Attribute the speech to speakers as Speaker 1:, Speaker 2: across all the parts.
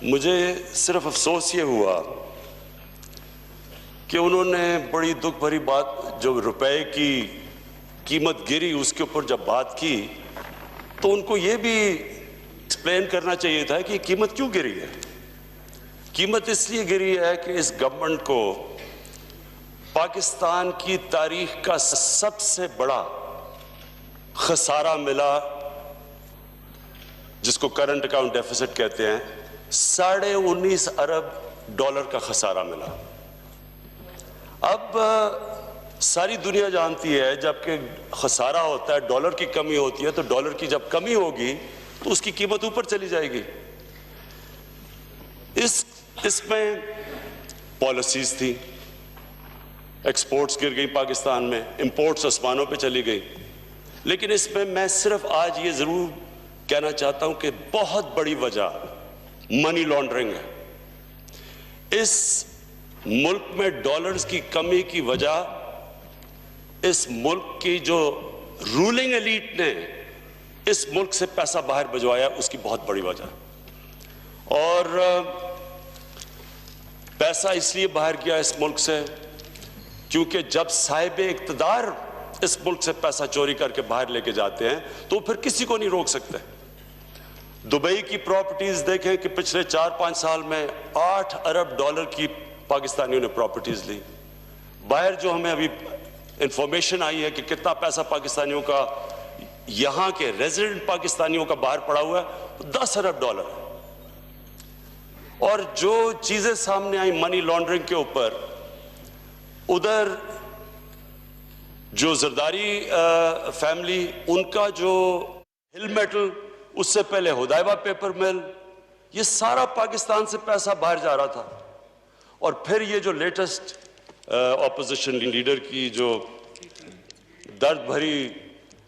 Speaker 1: मुझे सिर्फ अफसोस ये हुआ कि उन्होंने बड़ी दुख भरी बात, जो रुपए की कीमत गिरी उसके ऊपर जब बात की, तो उनको ये भी एक्सप्लेन करना चाहिए था कि कीमत क्यों गिरी है। कीमत इसलिए गिरी है कि इस गवर्नमेंट को पाकिस्तान की तारीख का सबसे बड़ा खसारा मिला, जिसको करंट अकाउंट डेफिसिट कहते हैं। 19.5 अरब डॉलर का खसारा मिला। अब सारी दुनिया जानती है जबकि खसारा होता है, डॉलर की कमी होती है, तो डॉलर की जब कमी होगी तो उसकी कीमत ऊपर चली जाएगी। इसमें पॉलिसीज थी, एक्सपोर्ट्स गिर गई पाकिस्तान में, इंपोर्ट्स आसमानों पे चली गई। लेकिन इसमें मैं सिर्फ आज ये जरूर कहना चाहता हूं कि बहुत बड़ी वजह मनी लॉन्ड्रिंग है। इस मुल्क में डॉलर्स की कमी की वजह इस मुल्क की जो रूलिंग एलीट ने इस मुल्क से पैसा बाहर भिजवाया, उसकी बहुत बड़ी वजह। और पैसा इसलिए बाहर गया इस मुल्क से क्योंकि जब साहिब इख्तिदार इस मुल्क से पैसा चोरी करके बाहर लेके जाते हैं तो फिर किसी को नहीं रोक सकते। दुबई की प्रॉपर्टीज देखें कि पिछले 4-5 साल में 8 अरब डॉलर की पाकिस्तानियों ने प्रॉपर्टीज ली। बाहर जो हमें अभी इंफॉर्मेशन आई है कि कितना पैसा पाकिस्तानियों का, यहां के रेजिडेंट पाकिस्तानियों का बाहर पड़ा हुआ है, 10 अरब डॉलर। और जो चीजें सामने आई मनी लॉन्ड्रिंग के ऊपर, उधर जो जरदारी फैमिली, उनका जो हिल मेटल, उससे पहले हुदैबा पेपर मिल, ये सारा पाकिस्तान से पैसा बाहर जा रहा था। और फिर ये जो लेटेस्ट ऑपोजिशन लीडर की जो दर्द भरी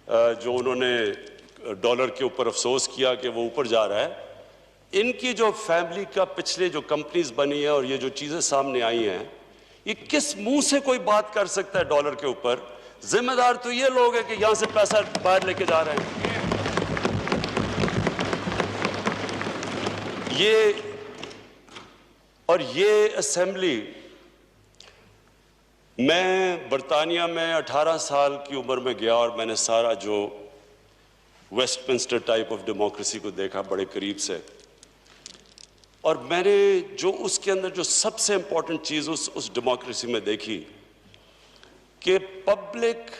Speaker 1: जो उन्होंने डॉलर के ऊपर अफसोस किया कि वो ऊपर जा रहा है, इनकी जो फैमिली का पिछले जो कंपनीज बनी है और ये जो चीजें सामने आई हैं, ये किस मुंह से कोई बात कर सकता है डॉलर के ऊपर? जिम्मेदार तो ये लोग हैं कि यहां से पैसा बाहर लेके जा रहे हैं। ये असेंबली, मैं बरतानिया में 18 साल की उम्र में गया और मैंने सारा जो वेस्टमिंस्टर टाइप ऑफ डेमोक्रेसी को देखा बड़े करीब से। और मैंने जो उसके अंदर जो सबसे इंपॉर्टेंट चीज उस डेमोक्रेसी में देखी कि पब्लिक,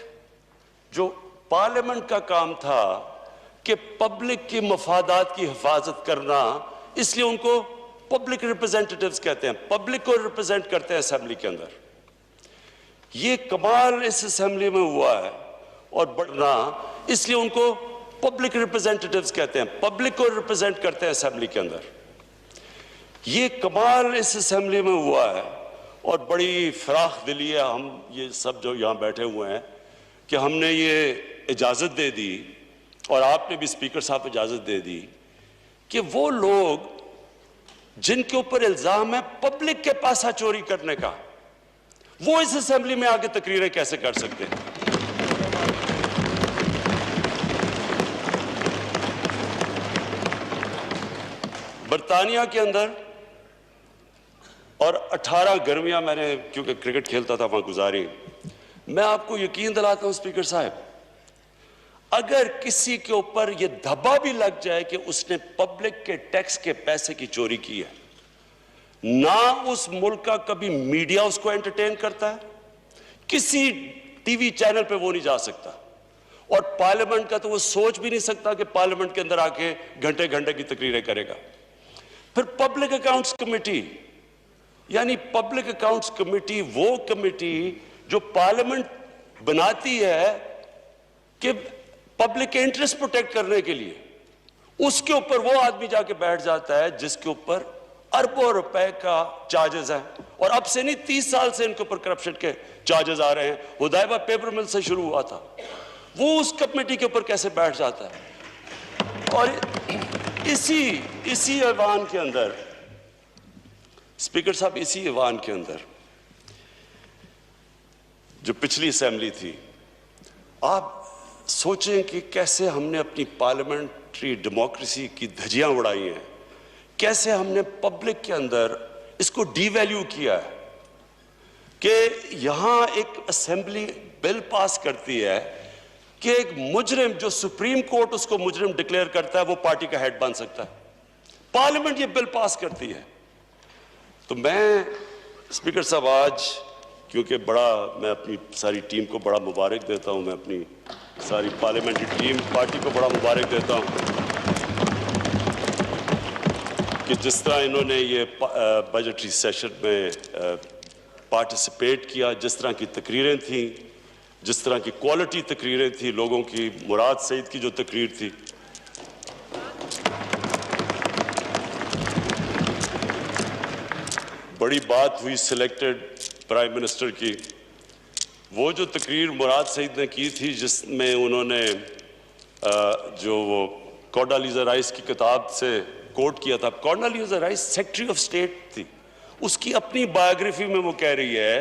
Speaker 1: जो पार्लियामेंट का काम था कि पब्लिक की मफादात की हिफाजत करना, इसलिए उनको पब्लिक रिप्रेजेंटेटिव्स कहते हैं, पब्लिक को रिप्रेजेंट करते हैं असेंबली के अंदर। ये कमाल इस असेंबली में हुआ है और बढ़ना, इसलिए उनको पब्लिक रिप्रेजेंटेटिव्स कहते हैं, पब्लिक को रिप्रेजेंट करते हैं असेंबली के अंदर। ये कमाल इस असेंबली में हुआ है और बड़ी फराख दिली है हम ये सब जो यहां बैठे हुए हैं कि हमने ये इजाजत दे दी, और आपने भी स्पीकर साहब इजाजत दे दी कि वो लोग जिनके ऊपर इल्जाम है पब्लिक के पैसा चोरी करने का, वो इस असेंबली में आके तकरीरें कैसे कर सकते हैं? बरतानिया के अंदर और 18 गर्मियां मैंने, क्योंकि क्रिकेट खेलता था, वहां गुजारी। मैं आपको यकीन दिलाता हूं स्पीकर साहब, अगर किसी के ऊपर यह धब्बा भी लग जाए कि उसने पब्लिक के टैक्स के पैसे की चोरी की है, ना उस मुल्क का कभी मीडिया उसको एंटरटेन करता है, किसी टीवी चैनल पे वो नहीं जा सकता, और पार्लियामेंट का तो वो सोच भी नहीं सकता कि पार्लियामेंट के अंदर आके घंटे घंटे की तकरीरें करेगा। फिर पब्लिक अकाउंट्स कमेटी, यानी पब्लिक अकाउंट्स कमेटी वो कमेटी जो पार्लियामेंट बनाती है कि पब्लिक के इंटरेस्ट प्रोटेक्ट करने के लिए, उसके ऊपर वो आदमी जाके बैठ जाता है जिसके ऊपर अरबों रुपए का चार्जेस हैं। और अब से नहीं, 30 साल से इनके ऊपर करप्शन के चार्जेस आ रहे हैं। हुदैबा पेपर मिल से शुरू हुआ था, वो उस कमेटी के ऊपर कैसे बैठ जाता है? और इसी ऐवान के अंदर, स्पीकर साहब, इसी ऐवान के अंदर जो पिछली असेंबली थी, आप सोचें कि कैसे हमने अपनी पार्लियामेंट्री डेमोक्रेसी की धज्जियां उड़ाई हैं, कैसे हमने पब्लिक के अंदर इसको डीवैल्यू किया है कि यहां एक असेंबली बिल पास करती है कि एक मुजरिम जो सुप्रीम कोर्ट उसको मुजरिम डिक्लेयर करता है वो पार्टी का हेड बन सकता है। पार्लियामेंट ये बिल पास करती है। तो मैं स्पीकर साहब आज क्योंकि मैं अपनी सारी टीम को बड़ा मुबारक देता हूं, मैं अपनी सारी पार्लियामेंट्री टीम पार्टी को बड़ा मुबारक देता हूं कि जिस तरह इन्होंने ये बजटरी सेशन में पार्टिसिपेट किया, जिस तरह की तकरीरें थी, जिस तरह की क्वालिटी तकरीरें थी, लोगों की मुराद सईद की जो तकरीर थी, बड़ी बात हुई सिलेक्टेड प्राइम मिनिस्टर की। वो जो तकरीर मुराद सईद ने की थी जिसमें उन्होंने जो वो कॉन्डोलीज़ा राइस की किताब से कोट किया था, कॉन्डोलीज़ा राइस सेक्रेटरी ऑफ स्टेट थी, उसकी अपनी बायोग्राफी में वो कह रही है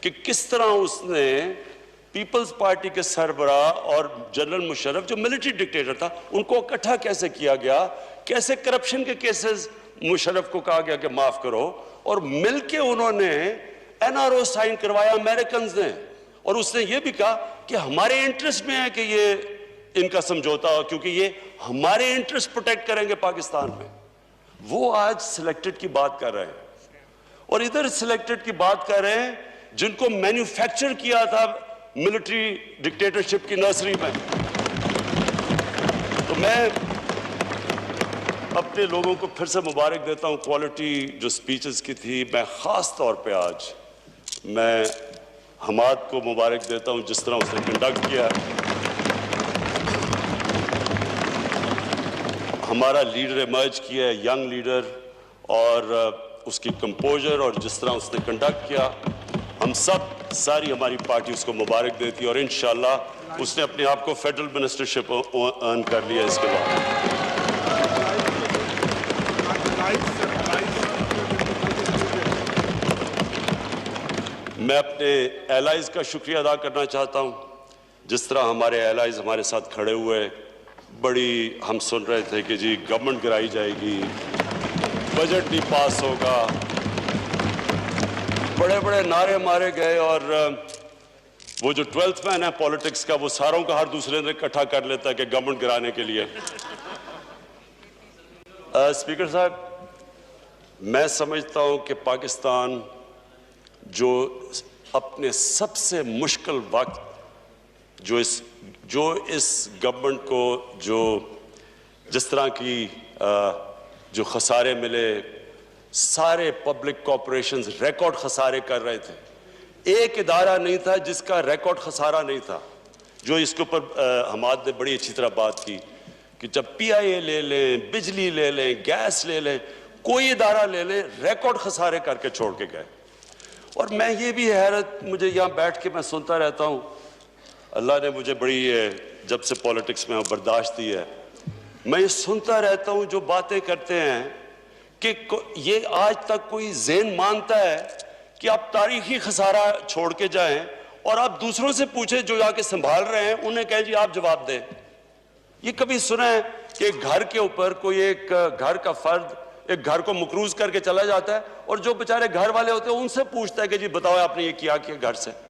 Speaker 1: कि किस तरह उसने पीपल्स पार्टी के सरबरा और जनरल मुशर्रफ जो मिलिट्री डिक्टेटर था उनको इकट्ठा कैसे किया गया, कैसे करप्शन के केसेस मुशर्रफ को कहा गया कि माफ करो, और मिलके उन्होंने एनआरओ साइन करवाया अमेरिकन ने, और उसने ये भी कहा कि हमारे इंटरेस्ट में है कि ये इनका समझौता हो क्योंकि ये हमारे इंटरेस्ट प्रोटेक्ट करेंगे पाकिस्तान में। वो आज सिलेक्टेड की बात कर रहे हैं और इधर सिलेक्टेड की बात कर रहे हैं जिनको मैन्युफैक्चर किया था मिलिट्री डिक्टेटरशिप की नर्सरी में। तो मैं अपने लोगों को फिर से मुबारक देता हूं क्वालिटी जो स्पीचेस की थी। मैं खास तौर पे आज मैं हमाद को मुबारक देता हूं जिस तरह उसने कंडक्ट किया। हमारा लीडर इमर्ज किया है, यंग लीडर, और उसकी कंपोजर और जिस तरह उसने कंडक्ट किया, हम सब सारी हमारी पार्टी उसको मुबारक देती है और इंशाल्लाह उसने अपने आप को फेडरल मिनिस्टरशिप अर्न कर लिया। इसके बाद मैं अपने एलाइज का शुक्रिया अदा करना चाहता हूं, जिस तरह हमारे एलाइज हमारे साथ खड़े हुए। बड़ी हम सुन रहे थे कि जी गवर्नमेंट गिराई जाएगी, बजट नहीं पास होगा, बड़े बड़े नारे मारे गए, और वो जो 12th मैन है पॉलिटिक्स का वो सारों का हर दूसरे दिन इकट्ठा कर लेता है कि गवर्नमेंट गिराने के लिए। स्पीकर साहब, मैं समझता हूं कि पाकिस्तान जो अपने सबसे मुश्किल वक्त जो इस गवर्नमेंट को जिस तरह की जो खसारे मिले, सारे पब्लिक कॉर्पोरेशंस रिकॉर्ड खसारे कर रहे थे, एक इदारा नहीं था जिसका रिकॉर्ड खसारा नहीं था। जो इसके ऊपर हमाद ने बड़ी अच्छी तरह बात की कि जब पीआईए ले लें, बिजली ले लें, गैस ले लें, कोई इदारा ले लें, रिकॉर्ड खसारे करके छोड़ के गए। और मैं ये भी हैरत, मुझे यहाँ बैठ के मैं सुनता रहता हूँ, अल्लाह ने मुझे बड़ी जब से पॉलिटिक्स में बर्दाश्त दी है, मैं ये सुनता रहता हूँ जो बातें करते हैं कि ये आज तक कोई ज़हन मानता है कि आप तारीखी खसारा छोड़ के जाएं और आप दूसरों से पूछें जो आके संभाल रहे हैं, उन्हें कहें जी आप जवाब दें। ये कभी सुना है कि एक घर के ऊपर कोई एक घर का फर्द एक घर को मकरूज करके चला जाता है और जो बेचारे घर वाले होते हैं उनसे पूछता है कि जी बताओ आपने ये किया घर से?